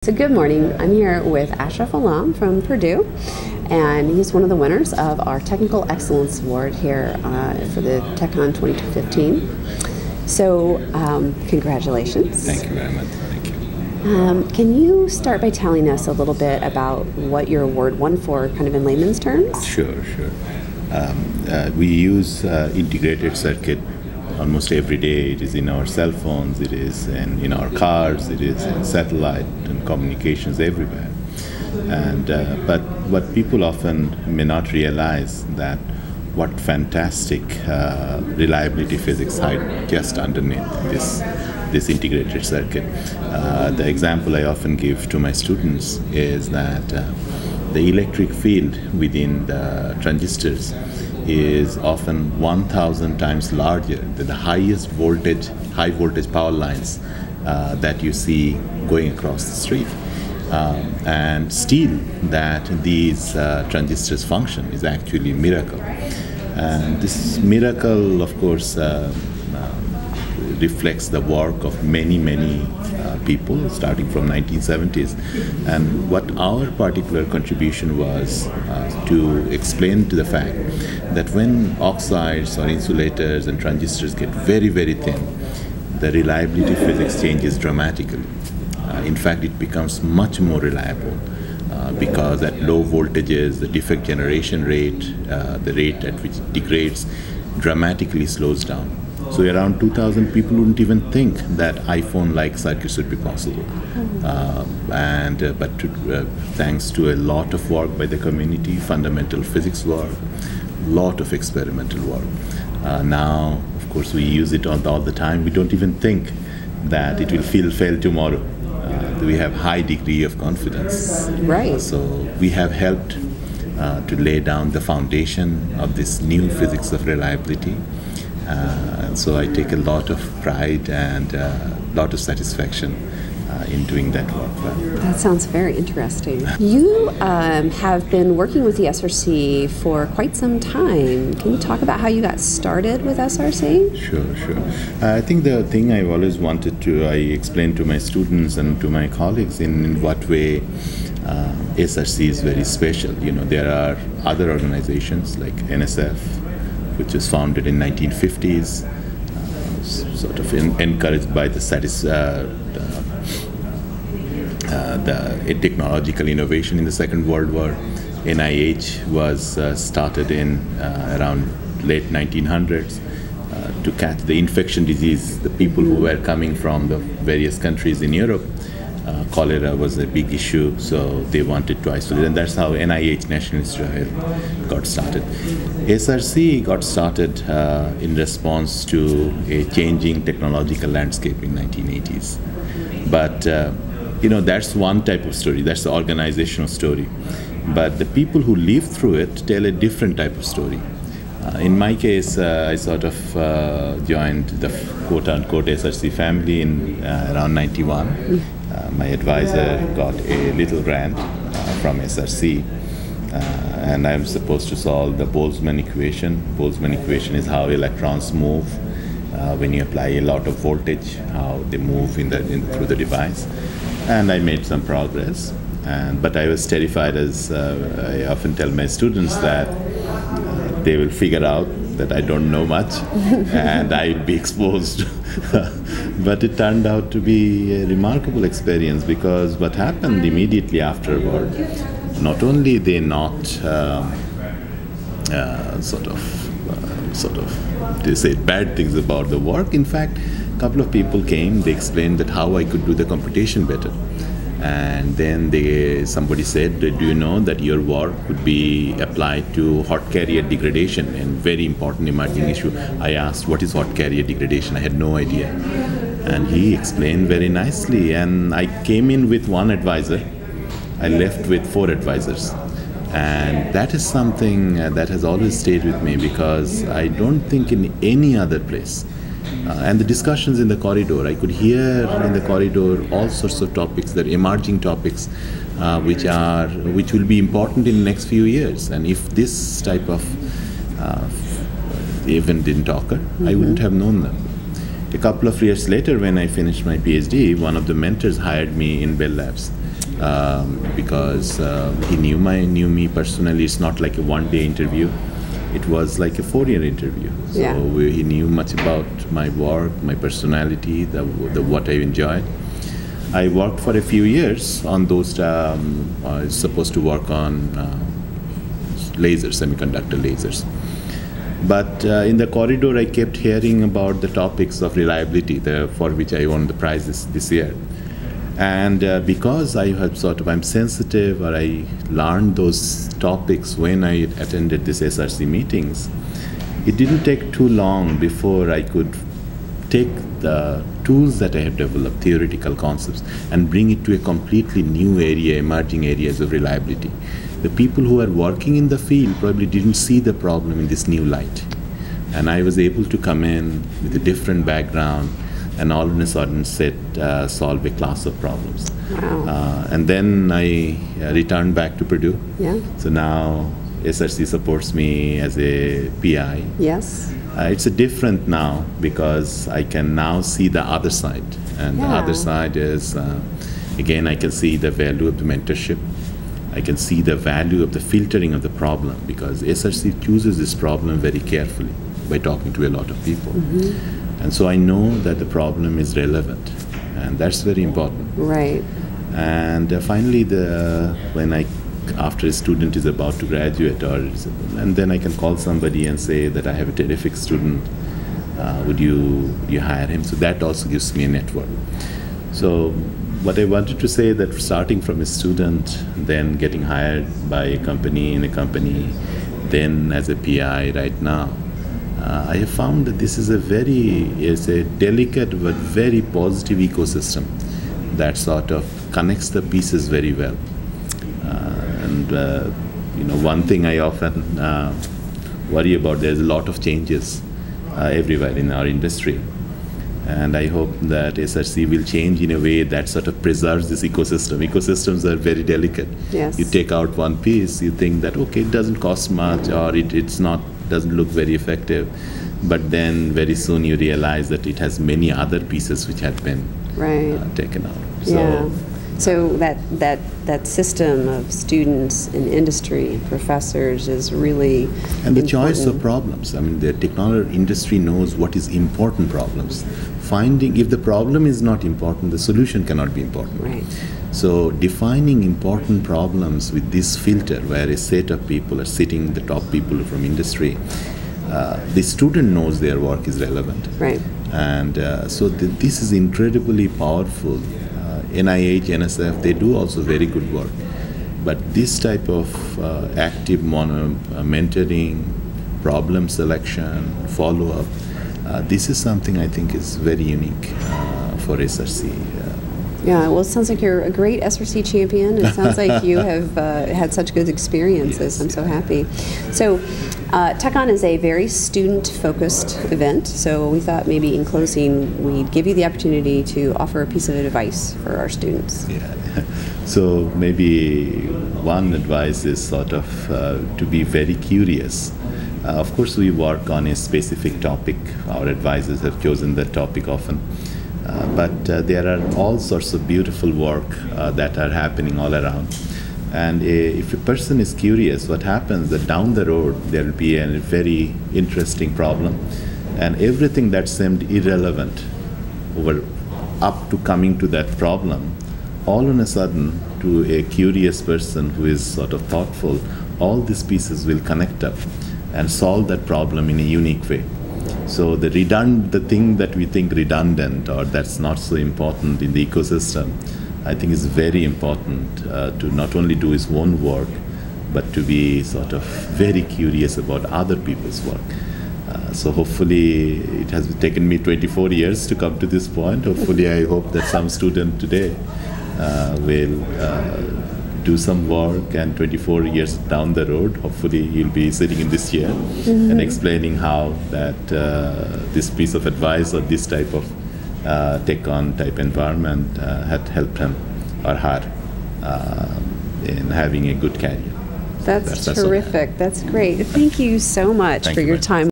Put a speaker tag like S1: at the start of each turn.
S1: So good morning. I'm here with Ashraful Alam from Purdue, and he's one of the winners of our Technical Excellence Award here for the TechCon 2015. So congratulations.
S2: Thank you very much. Thank you.
S1: Can you start by telling us a little bit about what your award won for, kind of in layman's terms?
S2: Sure. We use integrated circuit almost every day. It is in our cell phones, it is in our cars, it is in satellite and communications everywhere. And but what people often may not realize that what fantastic reliability physics hide just underneath this integrated circuit. The example I often give to my students is that the electric field within the transistors is often 1,000 times larger than the highest voltage, high voltage power lines that you see going across the street. And still that these transistors function is actually a miracle. And this miracle, of course, reflects the work of many people starting from 1970s. And what our particular contribution was to explain to the fact that when oxides or insulators and transistors get very thin, the reliability physics changes dramatically. In fact, it becomes much more reliable because at low voltages, the defect generation rate, the rate at which it degrades, dramatically slows down. So around 2,000 people wouldn't even think that iPhone-like circuits would be possible. But thanks to a lot of work by the community, fundamental physics work, lot of experimental work. Now, of course, we use it all the time. We don't even think that it will fail tomorrow. We have high degree of confidence.
S1: Right.
S2: So we have helped to lay down the foundation of this new physics of reliability. So I take a lot of pride and a lot of satisfaction in doing that work.
S1: That sounds very interesting. You have been working with the SRC for quite some time. Can you talk about how you got started with SRC?
S2: Sure. I think the thing I've always wanted to, I explain to my students and to my colleagues in what way SRC is very special. You know, there are other organizations like NSF, which was founded in 1950s, sort of encouraged by the technological innovation in the Second World War. NIH was started in around late 1900s to catch the infection disease, the people who were coming from the various countries in Europe. Cholera was a big issue, so they wanted to isolate, and that's how NIH, National Institute of Health, got started. SRC got started in response to a changing technological landscape in 1980s. But that's one type of story. That's the organizational story. But the people who live through it tell a different type of story. In my case, I sort of joined the quote-unquote SRC family in around 91. My advisor got a little grant from SRC, and I'm supposed to solve the Boltzmann equation. Boltzmann equation is how electrons move when you apply a lot of voltage, how they move through the device. And I made some progress, but I was terrified, as I often tell my students, that they will figure out that I don't know much and I'll be exposed. But it turned out to be a remarkable experience, because what happened immediately afterward, not only they not they said bad things about the work. In fact, a couple of people came, they explained that how I could do the computation better. And then somebody said, do you know that your work could be applied to hot carrier degradation, and very important emerging issue. I asked, what is hot carrier degradation? I had no idea. And he explained very nicely, and I came in with one advisor. I left with 4 advisors. And that is something that has always stayed with me, because I don't think in any other place. And the discussions in the corridor, I could hear in the corridor all sorts of topics, that emerging topics, which will be important in the next few years. And if this type of event didn't occur, I wouldn't have known them. A couple of years later, when I finished my PhD, one of the mentors hired me in Bell Labs because he knew me personally. It's not like a one-day interview. It was like a 4-year interview. So
S1: Yeah.
S2: he knew much about my work, my personality, what I enjoyed. I worked for a few years on those. I was supposed to work on lasers, semiconductor lasers. But in the corridor, I kept hearing about the topics of reliability, for which I won the prize this year. And because I'm sensitive, or I learned those topics when I attended these SRC meetings, it didn't take too long before I could take the tools that I have developed, theoretical concepts, and bring it to a completely new area, emerging areas of reliability. The people who are working in the field probably didn't see the problem in this new light. And I was able to come in with a different background and all of a sudden solve a class of problems.
S1: Wow.
S2: And then I returned back to Purdue.
S1: Yeah.
S2: So now SRC supports me as a PI.
S1: Yes.
S2: It's a different now because I can now see the other side. And the other side is, again, I can see the value of the mentorship. I can see the value of the filtering of the problem, because SRC chooses this problem very carefully by talking to a lot of people. Mm-hmm. And so I know that the problem is relevant, and that's very important.
S1: Right.
S2: And finally, after a student is about to graduate, and then I can call somebody and say that I have a terrific student, would you hire him? So that also gives me a network. So what I wanted to say, that starting from a student, then getting hired by a company, then as a PI right now, I have found that this is a delicate but very positive ecosystem that sort of connects the pieces very well. One thing I often worry about, there's a lot of changes everywhere in our industry. And I hope that SRC will change in a way that sort of preserves this ecosystem. Ecosystems are very delicate.
S1: Yes.
S2: You take out one piece, you think that, okay, it doesn't cost much, or doesn't look very effective. But then very soon you realize that it has many other pieces which have been taken out.
S1: So that system of students and industry and professors is really
S2: and the
S1: important.
S2: choice of problems. I mean, the technology industry knows what is important problems. If the problem is not important, the solution cannot be important.
S1: Right.
S2: So defining important problems with this filter, where a set of people are sitting, the top people from industry, the student knows their work is relevant.
S1: Right.
S2: And this is incredibly powerful. NIH, NSF, they do also very good work. But this type of active mentoring, problem selection, follow-up, this is something I think is very unique for SRC.
S1: Yeah, well, it sounds like you're a great SRC champion. It sounds like you have had such good experiences. I'm so happy. So, TechOn is a very student-focused event, so we thought maybe in closing we'd give you the opportunity to offer a piece of advice for our students.
S2: Yeah. So maybe one advice is sort of to be very curious. Of course, we work on a specific topic. Our advisors have chosen that topic often. But there are all sorts of beautiful work that are happening all around. And if a person is curious, what happens that down the road there will be a very interesting problem, and everything that seemed irrelevant up to coming to that problem, all on a sudden, to a curious person who is sort of thoughtful, all these pieces will connect up and solve that problem in a unique way. So the thing that we think redundant or that's not so important in the ecosystem, I think is very important to not only do his own work, but to be sort of very curious about other people's work. So hopefully, it has taken me 24 years to come to this point. Hopefully, I hope that some student today will do some work, and 24 years down the road, hopefully you'll be sitting in this chair and explaining how that this piece of advice or this type of TechOn type environment had helped him or her in having a good career.
S1: That's terrific. That's great. Thank you so much for your time.